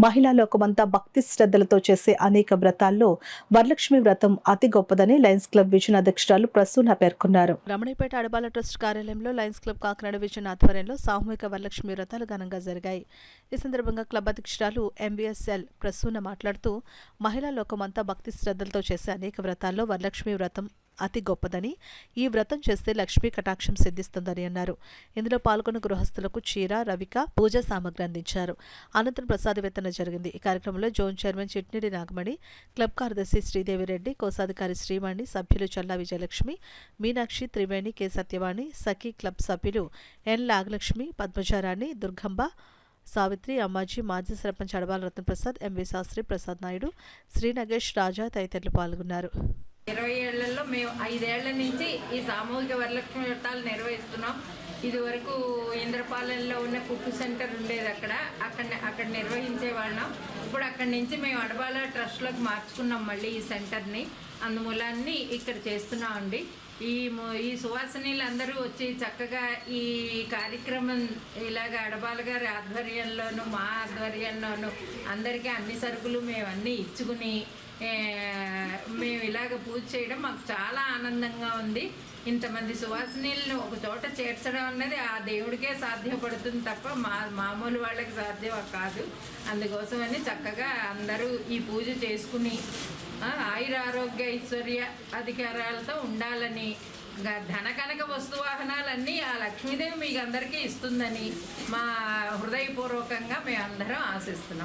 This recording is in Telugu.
మహిళా లోకమంతా భక్తి శ్రద్ధలతో చేసే అనేక వ్రతాల్లో వరలక్ష్మి వ్రతం అతి గొప్పదని లయన్స్ క్లబ్ విజన్ అధ్యక్షురాలు ప్రసూన పేర్కొన్నారు. రమణీపేట అడబాల ట్రస్ట్ కార్యాలయంలో లయన్స్ క్లబ్ కాకినాడ విజన్ ఆధ్వర్యంలో సామూహిక వరలక్ష్మి వ్రతాలు ఘనంగా జరిగాయి. ఈ సందర్భంగా క్లబ్ అధ్యక్షురాలు ఎంబీఎస్ఎల్ ప్రసూన మాట్లాడుతూ మహిళా లోకమంతా భక్తి శ్రద్ధలతో చేసే అనేక వ్రతాల్లో వరలక్ష్మి వ్రతం అతి గొప్పదని, ఈ వ్రతం చేస్తే లక్ష్మీ కటాక్షం సిద్ధిస్తుందని అన్నారు. ఇందులో పాల్గొన్న గృహస్థులకు చీర, రవిక, పూజా సామగ్రి అందించారు. అనంతరం ప్రసాద వితరణ జరిగింది. ఈ కార్యక్రమంలో జోన్ చైర్మన్ చిట్నిడి నాగమణి, క్లబ్ కార్యదర్శి శ్రీదేవిరెడ్డి, కోశాధికారి శ్రీవాణి, సభ్యులు చల్లా విజయలక్ష్మి, మీనాక్షి, త్రివేణి, కె సత్యవాణి, సఖీ క్లబ్ సభ్యులు ఎన్ నాగలక్ష్మి, పద్మజారాణి, దుర్గంబ, సావిత్రి, అమ్మాజీ, మాజీ సర్పంచ్ అడబాల రత్నప్రసాద్, ఎంవి శాస్త్రి, ప్రసాద్ నాయుడు, శ్రీ నగేష్, రాజా తదితరులు పాల్గొన్నారు. 20 ఏళ్లలో మేము 5 ఏళ్ల నుంచి ఈ సామూహిక వరలక్ష్మి వ్రతాలు నిర్వహిస్తున్నాం. ఇది వరకు ఇంద్రపాలెంలో ఉన్న కుట్టు సెంటర్ ఉండేది, అక్కడ నిర్వహించే వాళ్ళం. ఇప్పుడు అక్కడి నుంచి మేము అడబాల ట్రస్ట్లోకి మార్చుకున్నాం మళ్ళీ ఈ సెంటర్ని. అందుమూలాన్ని ఇక్కడ చేస్తున్నామండి. ఈ సువాసినీలు అందరూ వచ్చి చక్కగా ఈ కార్యక్రమం ఇలాగ అడబాల గారి ఆధ్వర్యంలోనూ మా ఆధ్వర్యంలోనూ అందరికీ అన్ని సరుకులు మేము అన్నీ ఇచ్చుకుని మేము ఇలాగ పూజ చేయడం మాకు చాలా ఆనందంగా ఉంది. ఇంతమంది సువాసినీలను ఒక చోట చేర్చడం అన్నది ఆ దేవుడికే సాధ్యపడుతుంది తప్ప మామూలు వాళ్ళకి సాధ్యం కాదు. అందుకోసమని చక్కగా అందరూ ఈ పూజ చేసుకుని ఆయుర ఆరోగ్య ఐశ్వర్య అధికారాలతో ఉండాలని, ధన కనక వస్తువాహనాలన్నీ ఆ లక్ష్మీదేవి మీకు అందరికీ ఇస్తుందని మా హృదయపూర్వకంగా మేము అందరం ఆశిస్తున్నాం.